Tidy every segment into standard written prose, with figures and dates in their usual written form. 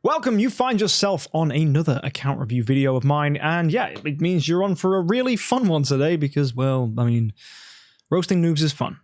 Welcome, you find yourself on another account review video of mine, and yeah, it means you're on for a really fun one today because, well, I mean, roasting noobs is fun.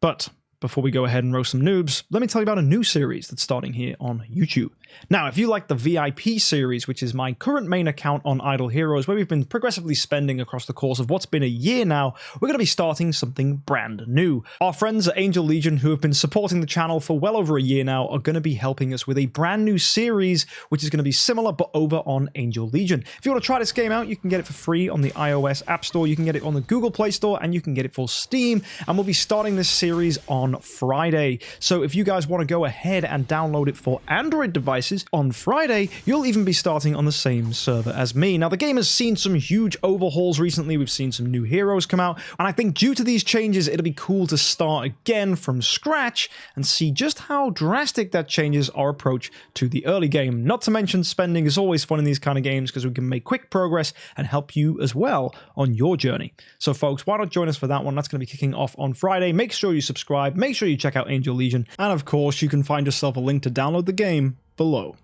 But before we go ahead and roast some noobs, let me tell you about a new series that's starting here on YouTube. Now, if you like the VIP series, which is my current main account on Idle Heroes, where we've been progressively spending across the course of what's been a year now, we're going to be starting something brand new. Our friends at Angel Legion, who have been supporting the channel for well over a year now, are going to be helping us with a brand new series, which is going to be similar, but over on Angel Legion. If you want to try this game out, you can get it for free on the iOS App Store, you can get it on the Google Play Store, and you can get it for Steam, and we'll be starting this series on Friday. So if you guys want to go ahead and download it for Android devices on Friday, you'll even be starting on the same server as me. Now, the game has seen some huge overhauls recently. We've seen some new heroes come out, and I think due to these changes, it'll be cool to start again from scratch and see just how drastic that changes our approach to the early game. Not to mention, spending is always fun in these kind of games because we can make quick progress and help you as well on your journey. So folks, why not join us for that one? That's going to be kicking off on Friday. Make sure you subscribe, make sure you check out Angel Legion, and of course, you can find yourself a link to download the game below.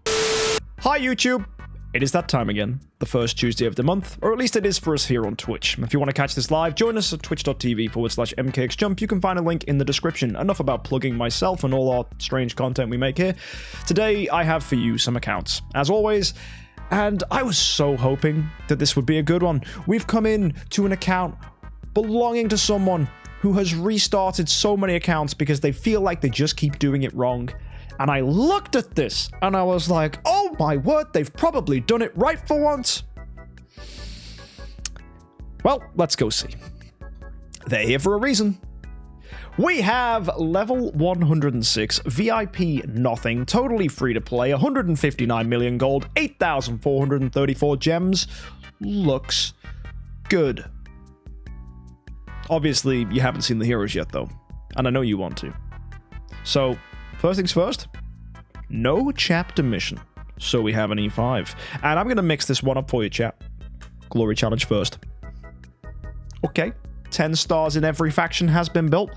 Hi YouTube! It is that time again, the first Tuesday of the month, or at least it is for us here on Twitch. If you want to catch this live, join us at twitch.tv/MKxJUMP. You can find a link in the description. Enough about plugging myself and all our strange content we make here. Today, I have for you some accounts, as always, and I was so hoping that this would be a good one. We've come in to an account belonging to someone who has restarted so many accounts because they feel like they just keep doing it wrong. And I looked at this and I was like, oh my word, they've probably done it right for once. Well, let's go see. They're here for a reason. We have level 106, VIP nothing, totally free to play, 159 million gold, 8,434 gems. Looks good. Obviously, you haven't seen the heroes yet though, and I know you want to. So, first things first, no chapter mission. So we have an E5. And I'm going to mix this one up for you, chat. Glory challenge first. Okay, 10 stars in every faction has been built.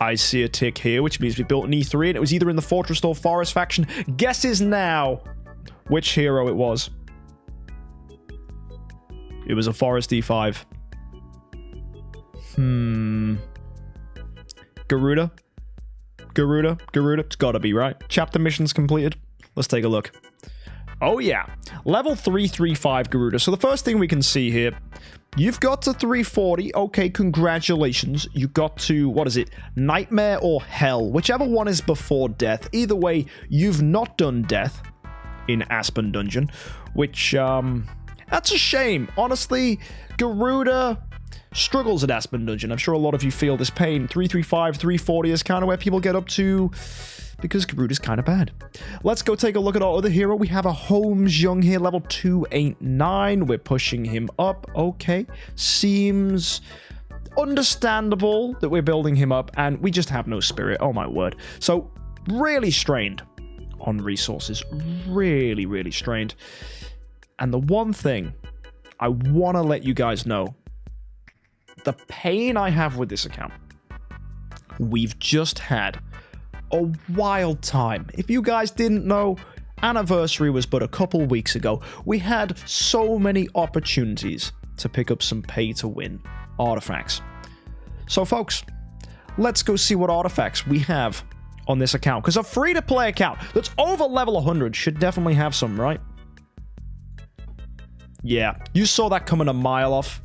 I see a tick here, which means we built an E3, and it was either in the Fortress or Forest faction. Guesses now which hero it was. It was a Forest E5. Garuda? Garuda? It's gotta be, right? Chapter missions completed. Let's take a look. Oh yeah, level 335 Garuda. So the first thing we can see here, you've got to 340. Okay, congratulations. You got to, what is it? Nightmare or Hell, whichever one is before death. Either way, you've not done death in Aspen Dungeon, which, that's a shame. Honestly, Garuda struggles at Aspen Dungeon. I'm sure a lot of you feel this pain. 335, 340 is kind of where people get up to because Garuda's kind of bad. Let's go take a look at our other hero. We have a Holmes Young here, level 289. We're pushing him up. Okay. Seems understandable that we're building him up, and we just have no spirit. Oh my word. So, really strained on resources. Really, really strained. And the one thing I want to let you guys know, the pain I have with this account, we've just had a wild time. If you guys didn't know, anniversary was but a couple weeks ago. We had so many opportunities to pick up some pay-to-win artifacts. So folks, let's go see what artifacts we have on this account, because a free-to-play account that's over level 100 should definitely have some, right? Yeah, you saw that coming a mile off.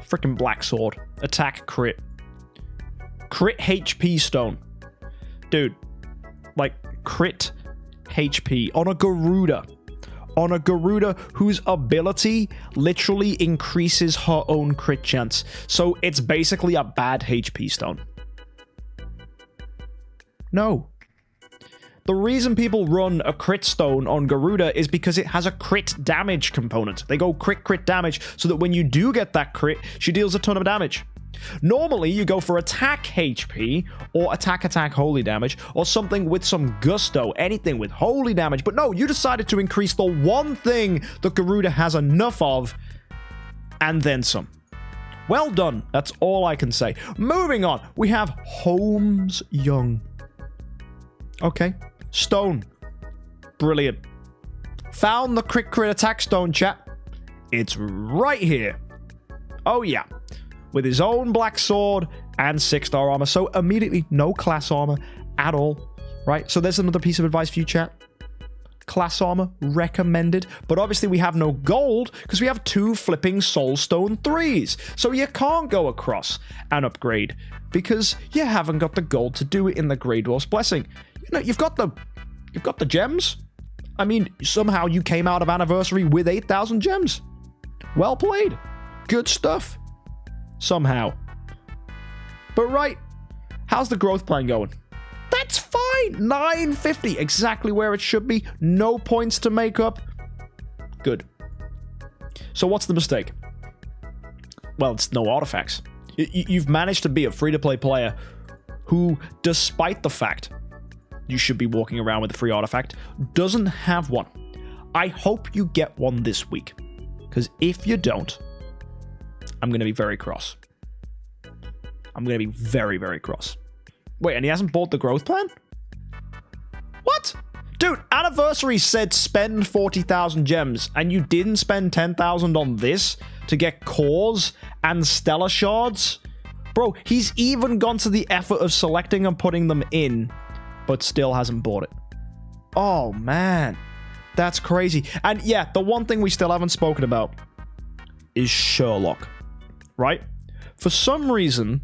Freaking Black Sword. Attack crit. Crit HP stone. Dude. Like, crit HP on a Garuda. On a Garuda whose ability literally increases her own crit chance. So it's basically a bad HP stone. No. The reason people run a crit stone on Garuda is because it has a crit damage component. They go crit damage so that when you do get that crit, she deals a ton of damage. Normally, you go for attack HP or attack holy damage or something with some gusto, anything with holy damage. But no, you decided to increase the one thing that Garuda has enough of and then some. Well done. That's all I can say. Moving on, we have Holmes Young. Okay. Stone. Brilliant. Found the crit attack stone, chat. It's right here. Oh, yeah. With his own black sword and 6-star armor. So immediately, no class armor at all. Right? So there's another piece of advice for you, chat. Class armor recommended, but obviously we have no gold because we have 2 flipping soulstone 3s, so you can't go across and upgrade because you haven't got the gold to do it in the Grey Dwarf's Blessing. You know, you've got the gems. I mean, somehow you came out of Anniversary with 8,000 gems. Well played. Good stuff. Somehow. But right, how's the growth plan going? That's fine. 950, exactly where it should be. No points to make up. Good. So what's the mistake? Well, it's no artifacts. You've managed to be a free-to-play player who, despite the fact you should be walking around with a free artifact, doesn't have one. I hope you get one this week, because if you don't, I'm going to be very cross. I'm going to be very, very cross. Wait, and he hasn't bought the growth plan? What? Dude, Anniversary said spend 40,000 gems, and you didn't spend 10,000 on this to get cores and stellar shards? Bro, he's even gone to the effort of selecting and putting them in, but still hasn't bought it. Oh, man. That's crazy. And yeah, the one thing we still haven't spoken about is Sherlock, right? For some reason,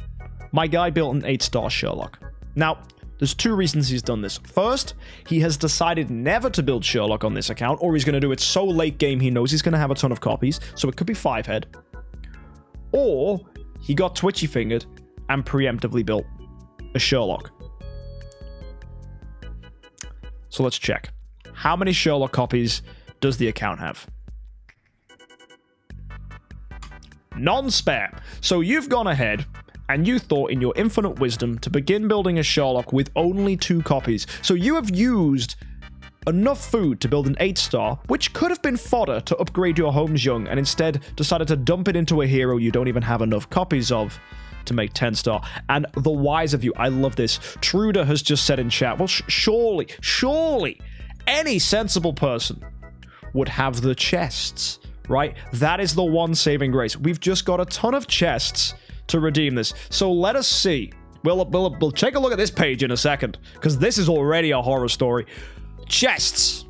my guy built an 8-star Sherlock. Now, there's 2 reasons he's done this. First, he has decided never to build Sherlock on this account, or he's going to do it so late game he knows he's going to have a ton of copies, so it could be 5-head. Or he got twitchy-fingered and preemptively built a Sherlock. So let's check. How many Sherlock copies does the account have? Non-spam. So you've gone ahead and you thought in your infinite wisdom to begin building a Sherlock with only 2 copies. So you have used enough food to build an 8-star, which could have been fodder to upgrade your homes young, and instead decided to dump it into a hero you don't even have enough copies of to make 10-star. And the wise of you, I love this. Truda has just said in chat, well, surely any sensible person would have the chests, right? That is the one saving grace. We've just got a ton of chests to redeem this. So let us see. We'll take a look at this page in a second, because this is already a horror story. Chests.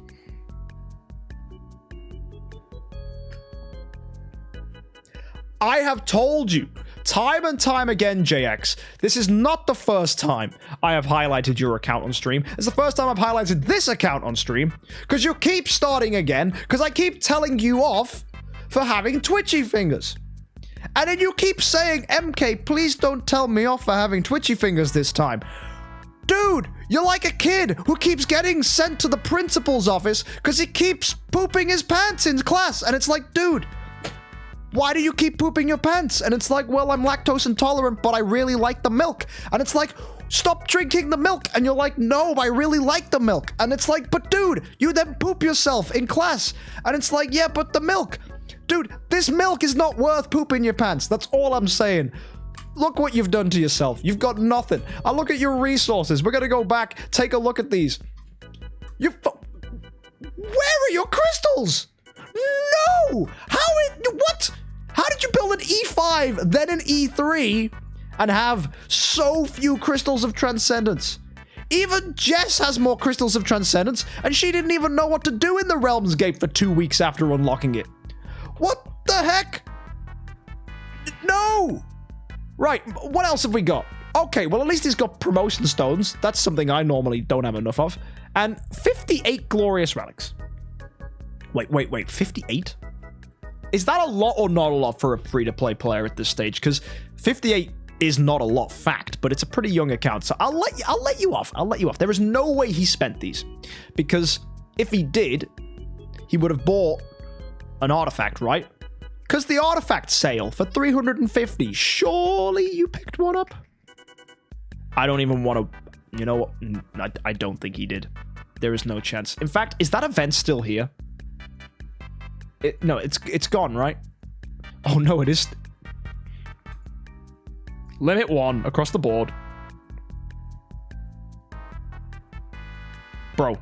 I have told you time and time again, JX, this is not the first time I have highlighted your account on stream. It's the first time I've highlighted this account on stream, because you keep starting again, because I keep telling you off for having twitchy fingers. And then you keep saying, MK, please don't tell me off for having twitchy fingers this time. Dude, you're like a kid who keeps getting sent to the principal's office because he keeps pooping his pants in class. And it's like, dude, why do you keep pooping your pants? And it's like, well, I'm lactose intolerant, but I really like the milk. And it's like, stop drinking the milk. And you're like, no, I really like the milk. And it's like, but dude, you then poop yourself in class. And it's like, yeah, but the milk. Dude, this milk is not worth pooping your pants. That's all I'm saying. Look what you've done to yourself. You've got nothing. I look at your resources. We're going to go back, take a look at these. Where are your crystals? No! What? How did you build an E5, then an E3, and have so few crystals of transcendence? Even Jess has more crystals of transcendence, and she didn't even know what to do in the Realms Gate for 2 weeks after unlocking it. What the heck? No! Right, what else have we got? Okay, well, at least he's got promotion stones. That's something I normally don't have enough of. And 58 glorious relics. Wait, 58? Is that a lot or not a lot for a free-to-play player at this stage? Because 58 is not a lot, fact, but it's a pretty young account. So I'll let you off. There is no way he spent these. Because if he did, he would have bought an artifact, right? Because the artifact sale for 350, surely you picked one up? I don't even want to, you know what? I don't think he did. There is no chance. In fact, is that event still here? No, it's gone, right? Oh no, it is. Limit 1 across the board. Bro.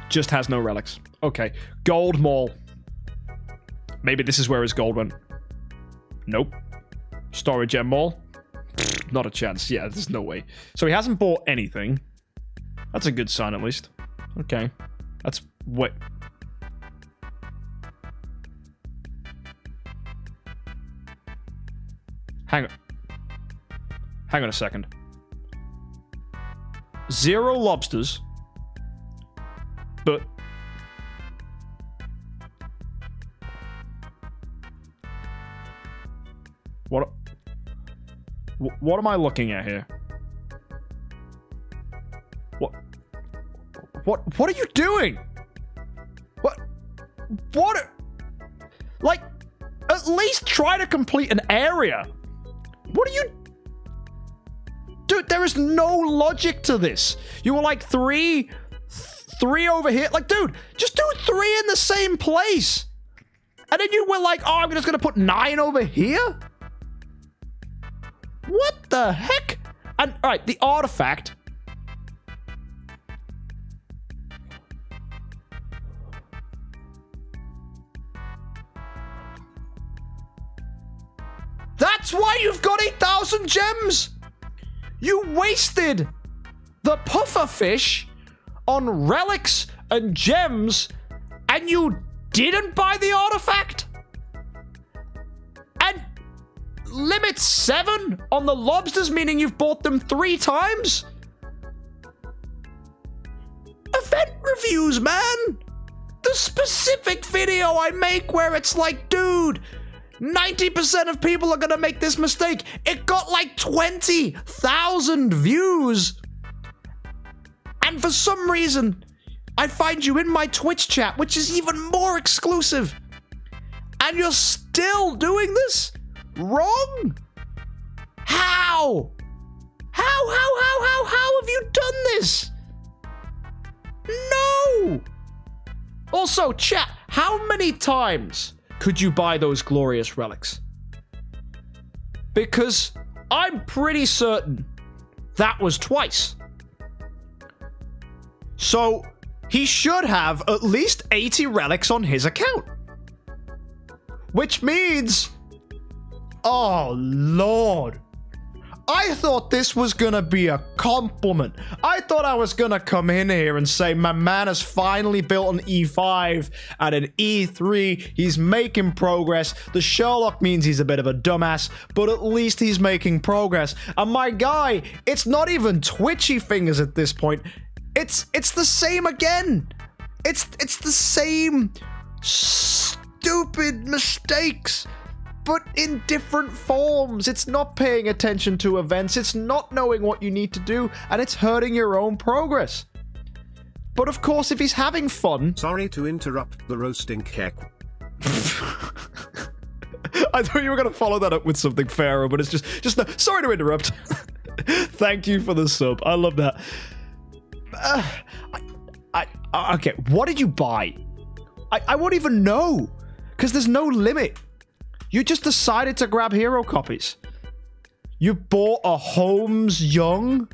Just has no relics. Okay. Gold Mall. Maybe this is where his gold went. Nope. Storage Gem Mall. Not a chance. Yeah, there's no way. So he hasn't bought anything. That's a good sign, at least. Okay. That's... Wait. Hang on a second. 0 lobsters. But... What am I looking at here? What are you doing? What? Like, at least try to complete an area. What are you... Dude, there is no logic to this. You were like 3 over here. Like, dude, just do 3 in the same place. And then you were like, oh, I'm just going to put 9 over here? What the heck? And, all right, the artifact. That's why you've got 8,000 gems. You wasted the puffer fish on relics and gems, and you didn't buy the artifact? And limit 7 on the lobsters, meaning you've bought them 3 times? Event reviews, man! The specific video I make where it's like, dude, 90% of people are gonna make this mistake. It got like 20,000 views. And for some reason, I find you in my Twitch chat, which is even more exclusive. And you're still doing this? Wrong? How? How have you done this? No! Also, chat, how many times could you buy those glorious relics? Because I'm pretty certain that was twice. So he should have at least 80 relics on his account. Which means... Oh, Lord. I thought this was gonna be a compliment. I thought I was gonna come in here and say, my man has finally built an E5 and an E3. He's making progress. The Sherlock means he's a bit of a dumbass, but at least he's making progress. And my guy, it's not even twitchy fingers at this point. It's the same again. It's the same stupid mistakes, but in different forms. It's not paying attention to events, it's not knowing what you need to do, and it's hurting your own progress. But of course, if he's having fun... Sorry to interrupt the roasting heck. I thought you were going to follow that up with something fairer, but it's just no, sorry to interrupt. Thank you for the sub. I love that. Okay, what did you buy? I won't even know, because there's no limit. You just decided to grab hero copies. You bought a Holmes Young.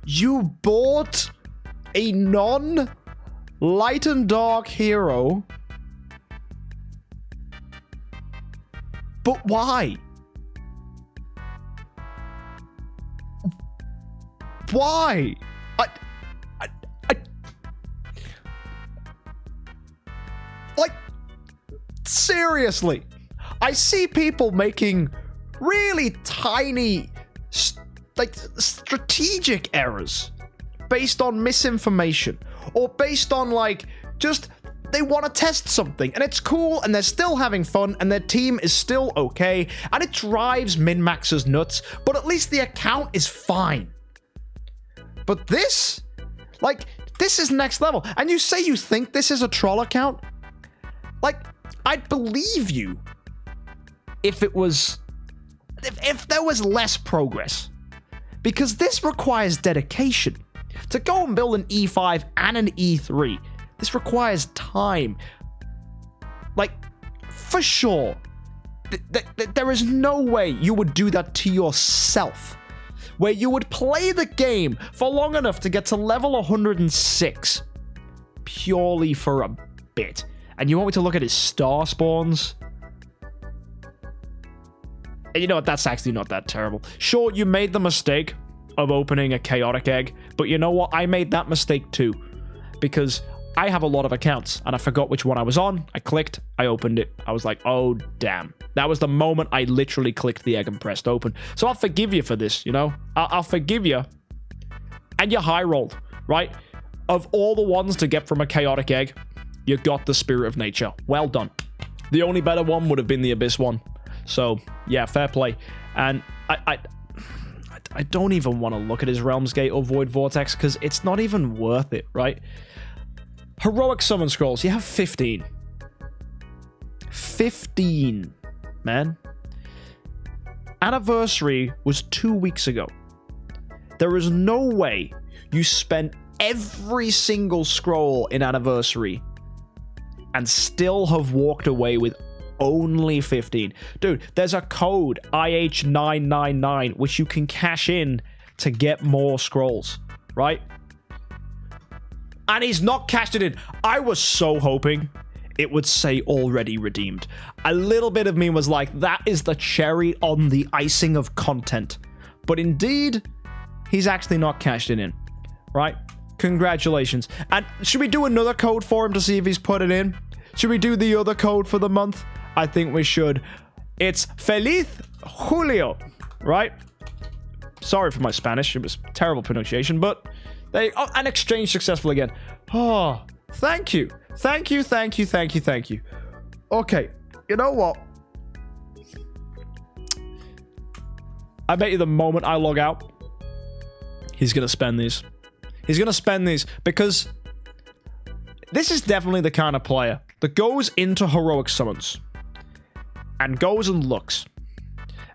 You bought a non-light and dark hero. But why? Why? Like, seriously, I see people making really tiny, like, strategic errors based on misinformation or based on, like, just they want to test something and it's cool and they're still having fun and their team is still okay and it drives min-maxers nuts, but at least the account is fine. But this, like, this is next level. And you say you think this is a troll account? Like, I'd believe you if it was, if there was less progress. Because this requires dedication. To go and build an E5 and an E3, this requires time. Like, for sure, there is no way you would do that to yourself. Where you would play the game for long enough to get to level 106 purely for a bit. And you want me to look at his star spawns? And you know what? That's actually not that terrible. Sure, you made the mistake of opening a chaotic egg, but you know what? I made that mistake too. Because I have a lot of accounts, and I forgot which one I was on. I clicked, I opened it. I was like, oh, damn. That was the moment I literally clicked the egg and pressed open. So I'll forgive you for this, you know? I'll forgive you. And you high rolled, right? Of all the ones to get from a chaotic egg, you got the Spirit of Nature. Well done. The only better one would have been the Abyss one. So, yeah, fair play. And I don't even want to look at his Realm's Gate or Void Vortex because it's not even worth it, right? Heroic Summon Scrolls, you have 15. 15, man. Anniversary was 2 weeks ago. There is no way you spent every single scroll in Anniversary and still have walked away with only 15. Dude, there's a code, IH999, which you can cash in to get more scrolls, right? And he's not cashed it in. I was so hoping it would say already redeemed. A little bit of me was like, that is the cherry on the icing of content. But indeed, he's actually not cashed it in, right? Congratulations. And should we do another code for him to see if he's put it in? Should we do the other code for the month? I think we should. It's Feliz Julio, right? Sorry for my Spanish. It was terrible pronunciation, but an exchange successful again. Oh, thank you. Thank you, thank you, thank you, thank you. Okay, you know what? I bet you the moment I log out, he's going to spend these. He's going to spend these because this is definitely the kind of player that goes into heroic summons and goes and looks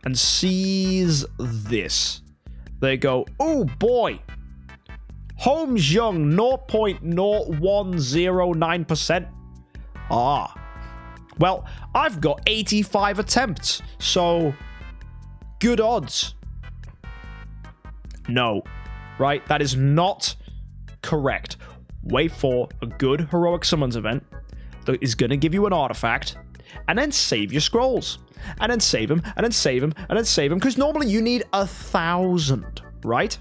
and sees this. They go, oh boy, Holmes Young 0.0109%. Ah, well, I've got 85 attempts, so good odds. No, right? That is not correct. Wait for a good heroic summons event that is going to give you an artifact, and then save your scrolls, and then save them, and then save them, and then save them, because normally you need 1,000, right?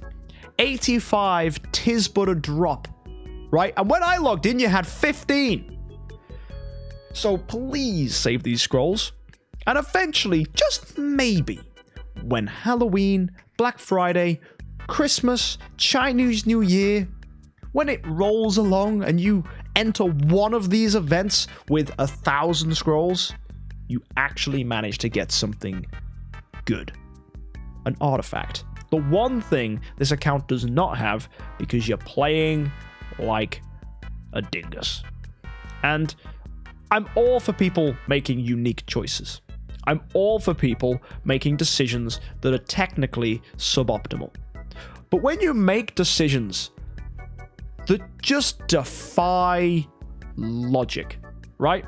85, tis but a drop, right? And when I logged in, you had 15. So please save these scrolls, and eventually, just maybe, when Halloween, Black Friday, Christmas, Chinese New Year, when it rolls along and you enter one of these events with 1,000 scrolls, you actually manage to get something good. An artifact. The one thing this account does not have because you're playing like a dingus. And I'm all for people making unique choices. I'm all for people making decisions that are technically suboptimal. But when you make decisions that just defy logic, right?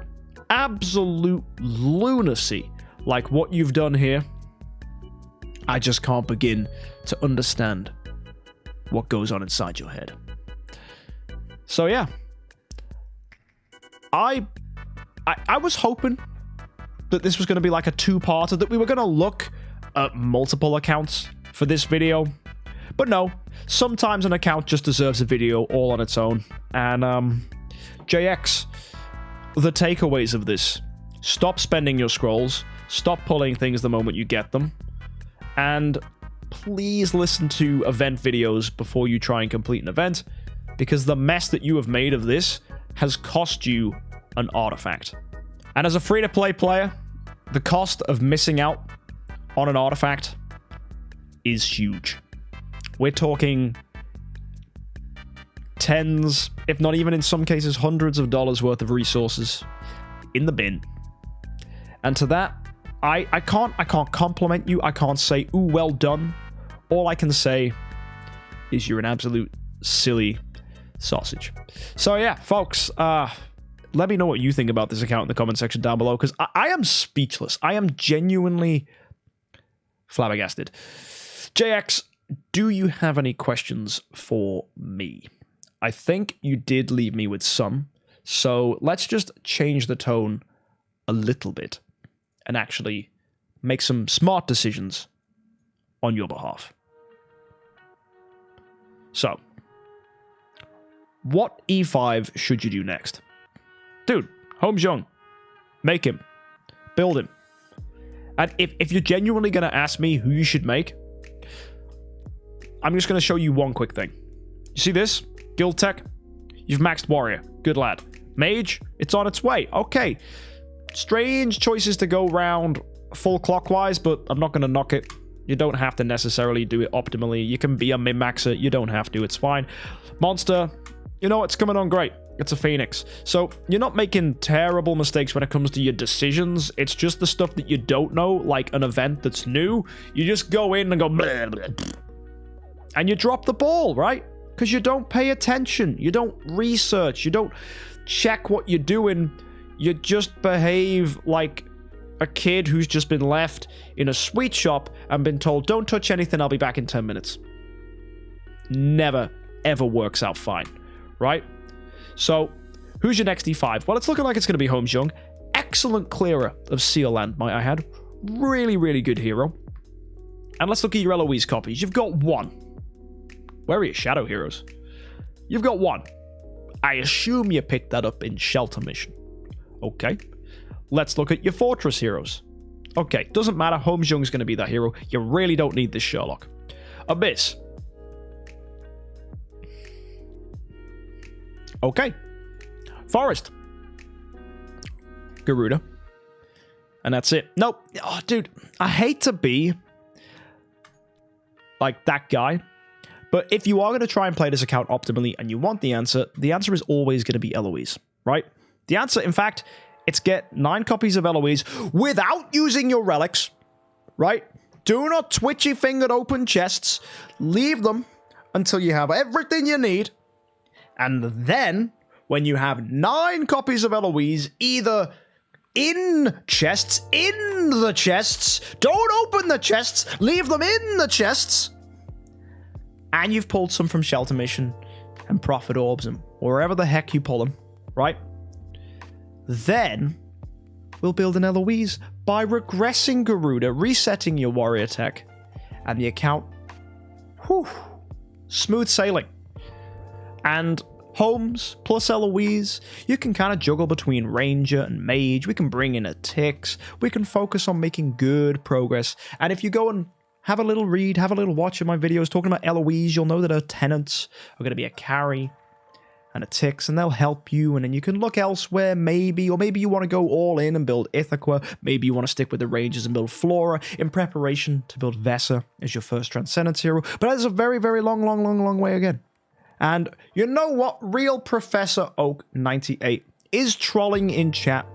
Absolute lunacy, like what you've done here, I just can't begin to understand what goes on inside your head. So yeah, I was hoping that this was going to be like a two-parter, that we were going to look at multiple accounts for this video. But no, sometimes an account just deserves a video all on its own. And JX, the takeaways of this: stop spending your scrolls, stop pulling things the moment you get them, and please listen to event videos before you try and complete an event, because the mess that you have made of this has cost you an artifact. And as a free-to-play player, the cost of missing out on an artifact is huge. We're talking tens, if not even in some cases hundreds of dollars worth of resources in the bin. And to that, I can't compliment you. I can't say, ooh, well done. All I can say is you're an absolute silly sausage. So yeah, folks, let me know what you think about this account in the comment section down below, because I am speechless. I am genuinely flabbergasted. JX, do you have any questions for me? I think you did leave me with some. So let's just change the tone a little bit and actually make some smart decisions on your behalf. So, what E5 should you do next? Dude, HomeXJUMP. Make him. Build him. And if you're genuinely going to ask me who you should make, I'm just going to show you one quick thing. You see this? Guild Tech? You've maxed Warrior. Good lad. Mage? It's on its way. Okay. Strange choices to go round full clockwise, but I'm not going to knock it. You don't have to necessarily do it optimally. You can be a min-maxer. You don't have to. It's fine. Monster, you know, it's coming on great. It's a Phoenix. So you're not making terrible mistakes when it comes to your decisions. It's just the stuff that you don't know, like an event that's new. You just go in and go blah, blah, blah, and you drop the ball, right? Because you don't pay attention. You don't research. You don't check what you're doing. You just behave like a kid who's just been left in a sweet shop and been told, don't touch anything, I'll be back in 10 minutes. Never, ever works out fine, right? So, who's your next E5? Well, it's looking like it's going to be HomeXJUMP. Excellent clearer of Seal Land, might I add. Really, really good hero. And let's look at your Eloise copies. You've got one. Where are your Shadow Heroes? You've got one. I assume you picked that up in Shelter Mission. Okay. Let's look at your Fortress Heroes. Okay, doesn't matter. HomeXJUMP's going to be that hero. You really don't need this Sherlock. Abyss. Okay. Forest. Garuda. And that's it. Nope. Oh, dude. I hate to be like that guy. But if you are going to try and play this account optimally and you want the answer is always going to be Eloise, right? The answer, in fact, it's get 9 copies of Eloise without using your relics, right? Do not twitchy-fingered open chests. Leave them until you have everything you need. And then, when you have 9 copies of Eloise, either in the chests, don't open the chests, leave them in the chests, and you've pulled some from Shelter Mission and Prophet Orbs and wherever the heck you pull them, right? Then, we'll build an Eloise by regressing Garuda, resetting your warrior tech, and the account, whew, smooth sailing. And Homes plus Eloise, you can kind of juggle between Ranger and Mage. We can bring in a Tix. We can focus on making good progress. And if you go and have a little read, have a little watch of my videos talking about Eloise, you'll know that her tenants are going to be a carry and a Tix, and they'll help you, and then you can look elsewhere, maybe, or maybe you want to go all in and build Ithaca, maybe you want to stick with the Rangers and build Flora in preparation to build Vesa as your first Transcendence hero, but that's a very, very long way again. And you know what? Real Professor Oak 98 is trolling in chat,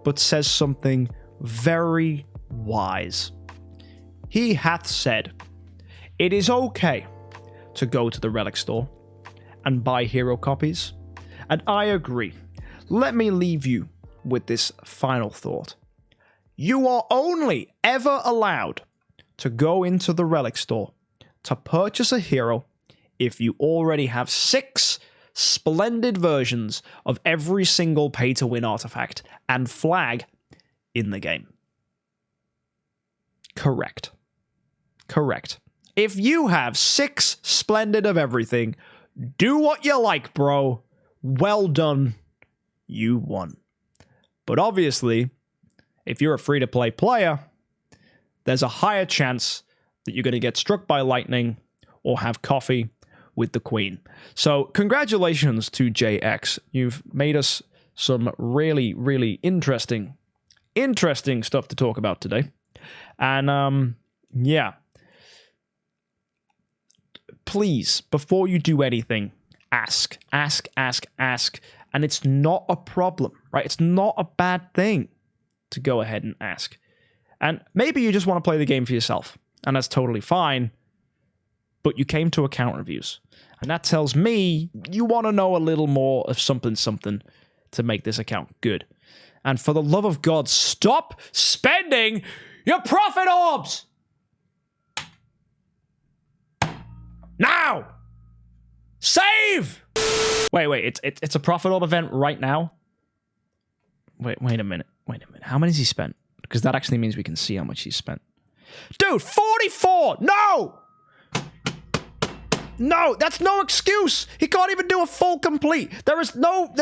but says something very wise. He hath said, it is okay to go to the relic store and buy hero copies. And I agree. Let me leave you with this final thought. You are only ever allowed to go into the relic store to purchase a hero if you already have 6 splendid versions of every single pay-to-win artifact and flag in the game. Correct. Correct. If you have 6 splendid of everything, do what you like, bro. Well done. You won. But obviously, if you're a free-to-play player, there's a higher chance that you're going to get struck by lightning or have coffee with the Queen. So congratulations to JX. You've made us some really, really interesting stuff to talk about today. And yeah. Please, before you do anything, ask. And it's not a problem, right? It's not a bad thing to go ahead and ask. And maybe you just want to play the game for yourself, and that's totally fine. But you came to account reviews, and that tells me you want to know a little more of something to make this account good. And for the love of God, stop spending your Prophet Orbs! Now! Save! Wait. It's a profit orb event right now? Wait a minute. How many has he spent? Because that actually means we can see how much he's spent. Dude, 44! No! No, that's no excuse. He can't even do a full complete. There's no,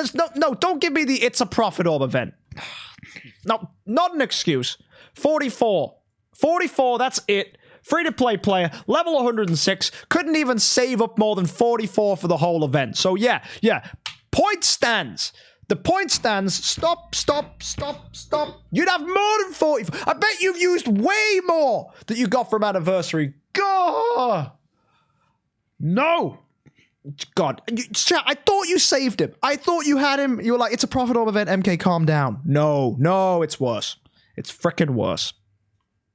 don't give me the it's a profit orb event. No, not an excuse. 44. 44, that's it. Free-to-play player, level 106, couldn't even save up more than 44 for the whole event. So yeah. Point stands. The point stands. Stop. You'd have more than 44. I bet you've used way more that you got from Anniversary. God. No. God. Chat, I thought you saved him. I thought you had him. You were like, it's a profit orb event, MK, calm down. No, it's worse. It's freaking worse.